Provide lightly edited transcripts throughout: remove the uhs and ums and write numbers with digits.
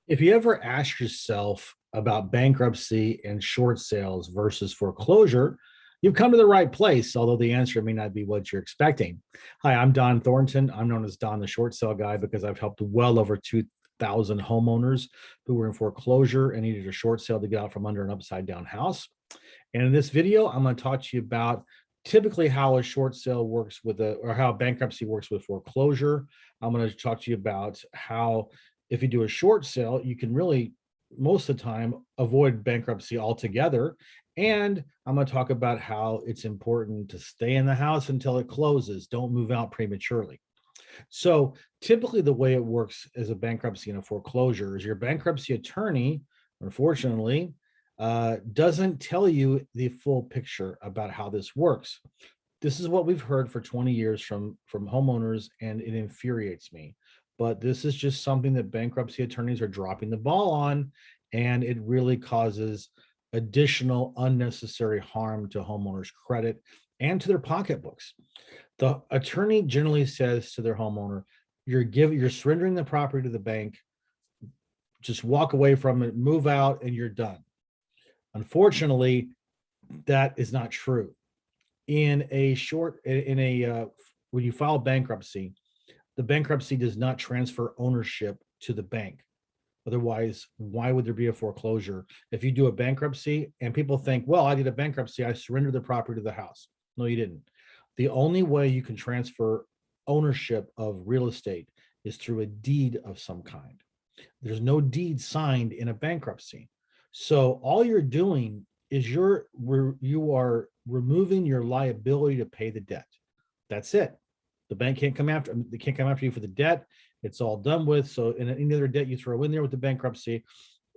If you ever ask yourself about bankruptcy and short sales versus foreclosure, you've come to the right place, although the answer may not be what you're expecting. Hi, I'm Don Thornton. I'm known as Don the Short Sale Guy because I've helped well over 2,000 homeowners who were in foreclosure and needed a short sale to get out from under an upside down house. And in this video, I'm going to talk to you about typically how a short sale works or how bankruptcy works with foreclosure. I'm going to talk to you about how if you do a short sale, you can really, most of the time, avoid bankruptcy altogether. And I'm going to talk about how it's important to stay in the house until it closes. Don't move out prematurely. So typically the way it works as a bankruptcy and a foreclosure is your bankruptcy attorney, unfortunately, doesn't tell you the full picture about how this works. This is what we've heard for 20 years from homeowners, and it infuriates me. But this is just something that bankruptcy attorneys are dropping the ball on, and it really causes additional unnecessary harm to homeowners' credit and to their pocketbooks. The attorney generally says to their homeowner, you're surrendering the property to the bank, just walk away from it, move out, and you're done. Unfortunately, that is not true. When you file bankruptcy, the bankruptcy does not transfer ownership to the bank. Otherwise, why would there be a foreclosure? If you do a bankruptcy and people think, well, I did a bankruptcy, I surrendered the property to the house. No, you didn't. The only way you can transfer ownership of real estate is through a deed of some kind. There's no deed signed in a bankruptcy. So all you're doing is you are removing your liability to pay the debt. That's it. The bank can't come after you for the debt. It's all done with. So in any other debt you throw in there with the bankruptcy,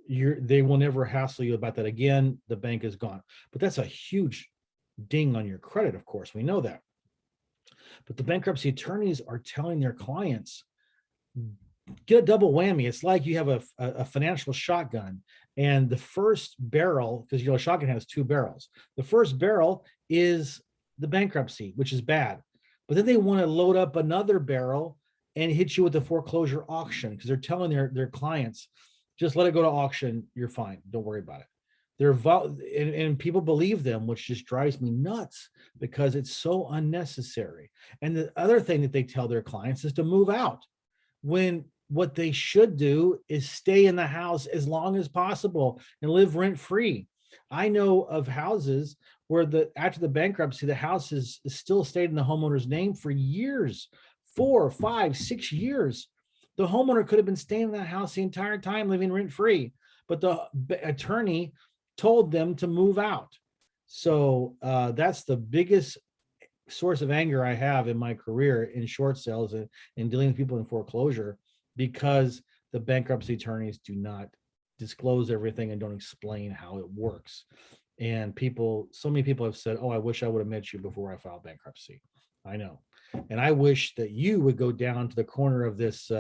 they will never hassle you about that again. The bank is gone. But that's a huge ding on your credit, of course. We know that. But the bankruptcy attorneys are telling their clients, get a double whammy. It's like you have a financial shotgun, and the first barrel, because a shotgun has two barrels. The first barrel is the bankruptcy, which is bad. But then they want to load up another barrel and hit you with the foreclosure auction, because they're telling their clients, just let it go to auction. You're fine. Don't worry about it. And people believe them, which just drives me nuts because it's so unnecessary. And the other thing that they tell their clients is to move out, when what they should do is stay in the house as long as possible and live rent free. I know of houses where after the bankruptcy, the house is still stayed in the homeowner's name for years, 4, 5, 6 years. The homeowner could have been staying in that house the entire time, living rent free, but the attorney told them to move out. So that's the biggest source of anger I have in my career in short sales and dealing with people in foreclosure, because the bankruptcy attorneys do not disclose everything and don't explain how it works. And so many people have said, oh, I wish I would have met you before I filed bankruptcy. I know. And I wish that you would go down to the corner of this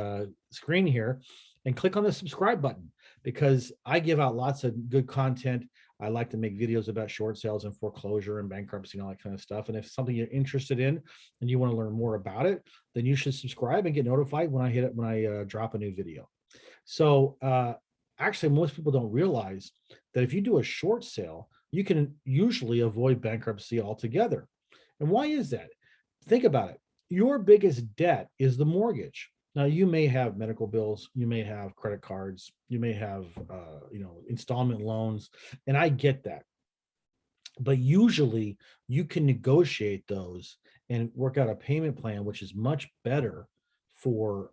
screen here and click on the subscribe button, because I give out lots of good content. I like to make videos about short sales and foreclosure and bankruptcy and all that kind of stuff. And if it's something you're interested in and you want to learn more about it, then you should subscribe and get notified when I drop a new video. So actually, most people don't realize that if you do a short sale, you can usually avoid bankruptcy altogether. And why is that? Think about it. Your biggest debt is the mortgage. Now, you may have medical bills, you may have credit cards, you may have installment loans, and I get that. But usually you can negotiate those and work out a payment plan, which is much better for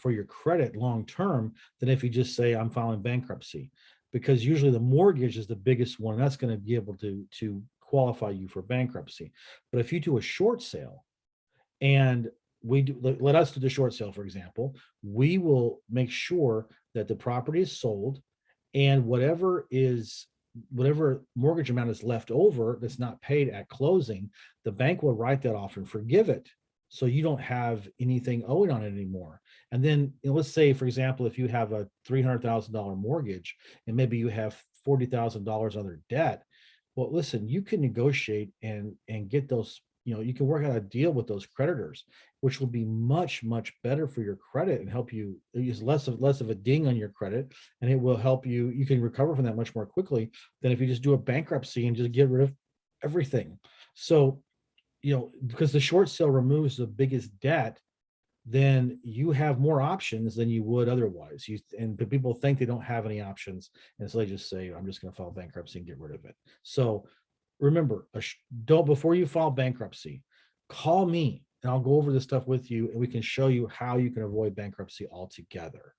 your credit long term than if you just say, I'm filing bankruptcy, because usually the mortgage is the biggest one. That's going to be able to qualify you for bankruptcy. But if you do a short sale, and let us do the short sale, for example, we will make sure that the property is sold, and whatever mortgage amount is left over that's not paid at closing, the bank will write that off and forgive it. So you don't have anything owing on it anymore. And then let's say, for example, if you have a $300,000 mortgage and maybe you have $40,000 other debt, well, listen, you can negotiate and get those you can work out a deal with those creditors, which will be much, much better for your credit and help you use less of a ding on your credit. And it will help you can recover from that much more quickly than if you just do a bankruptcy and just get rid of everything. So, because the short sale removes the biggest debt, then you have more options than you would otherwise. But people think they don't have any options, and so they just say, "I'm just going to file bankruptcy and get rid of it." So remember, don't before you file bankruptcy, call me and I'll go over this stuff with you, and we can show you how you can avoid bankruptcy altogether.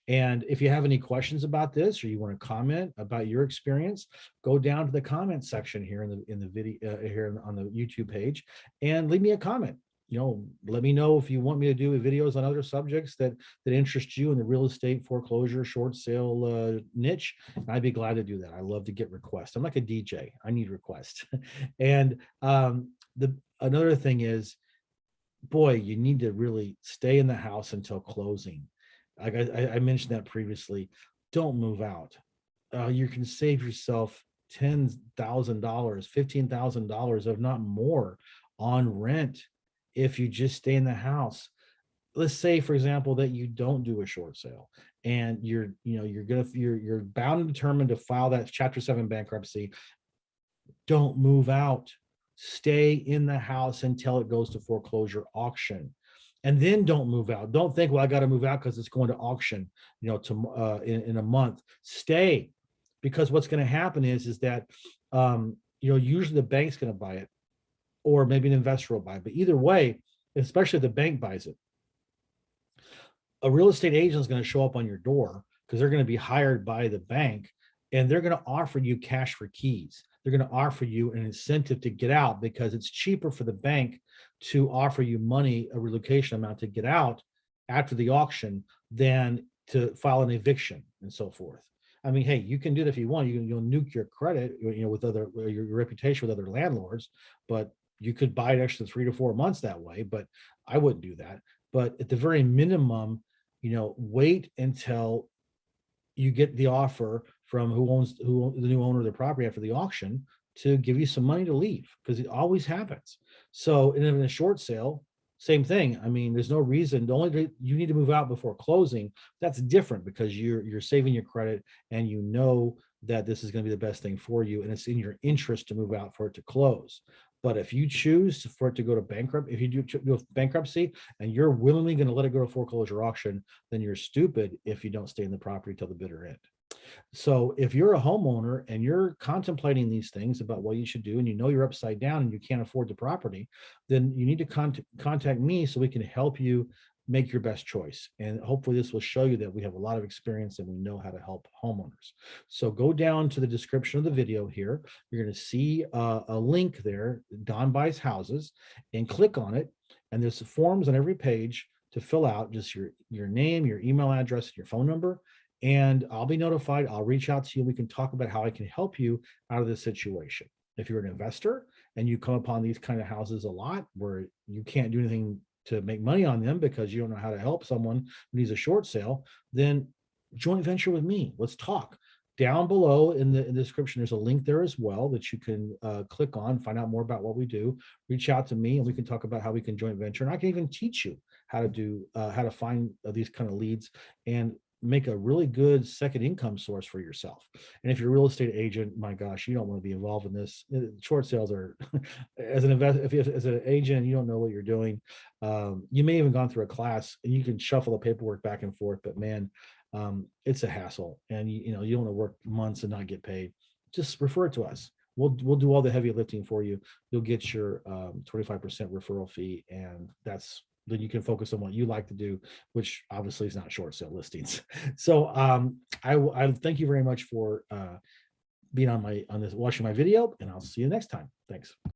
And if you have any questions about this, or you want to comment about your experience, go down to the comment section here in the video here on the YouTube page, and leave me a comment. Let me know if you want me to do videos on other subjects that interest you in the real estate foreclosure short sale niche. And I'd be glad to do that. I love to get requests. I'm like a DJ. I need requests. And the another thing is, boy, you need to really stay in the house until closing. Like I mentioned that previously. Don't move out. You can save yourself $10,000, $15,000, if not more, on rent if you just stay in the house. Let's say, for example, that you don't do a short sale, and you're bound and determined to file that Chapter 7 bankruptcy. Don't move out. Stay in the house until it goes to foreclosure auction, and then don't move out. Don't think, well, I got to move out because it's going to auction, in a month. Stay, because what's going to happen is that usually the bank's going to buy it, or maybe an investor will buy it. But either way, especially if the bank buys it, a real estate agent is going to show up on your door because they're going to be hired by the bank, and they're going to offer you cash for keys. They're going to offer you an incentive to get out, because it's cheaper for the bank to offer you money, a relocation amount, to get out after the auction than to file an eviction and so forth. I mean, hey, you can do it if you want. You'll nuke your credit, with your reputation with other landlords, but you could buy an extra 3 to 4 months that way. But I wouldn't do that. But at the very minimum, wait until you get the offer from who the new owner of the property after the auction to give you some money to leave, because it always happens. So in a short sale, same thing. I mean, there's no reason. The only you need to move out before closing. That's different, because you're saving your credit, and you know that this is going to be the best thing for you, and it's in your interest to move out for it to close. But if you choose for it to go to bankrupt, if you do a bankruptcy and you're willingly going to let it go to foreclosure auction, then you're stupid if you don't stay in the property till the bitter end. So if you're a homeowner and you're contemplating these things about what you should do, and you're upside down and you can't afford the property, then you need to contact me so we can help you make your best choice. And hopefully this will show you that we have a lot of experience and we know how to help homeowners. So go down to the description of the video here. You're going to see a link there, Don Buys Houses, and click on it. And there's forms on every page to fill out, just your name, your email address, and your phone number. And I'll be notified. I'll reach out to you. We can talk about how I can help you out of this situation. If you're an investor and you come upon these kind of houses a lot where you can't do anything to make money on them because you don't know how to help someone who needs a short sale, then joint venture with me. Let's talk. Down below in the description, there's a link there as well that you can click on, find out more about what we do. Reach out to me and we can talk about how we can joint venture. And I can even teach you how to find these kind of leads and make a really good second income source for yourself. And if you're a real estate agent, my gosh, you don't want to be involved in this. Short sales are, as an agent, you don't know what you're doing. You may even gone through a class and you can shuffle the paperwork back and forth, but man, it's a hassle. And you don't want to work months and not get paid. Just refer it to us. We'll do all the heavy lifting for you. You'll get your 25% referral fee, and then you can focus on what you like to do, which obviously is not short sale listings. So I thank you very much for being on this, watching my video, and I'll see you next time. Thanks.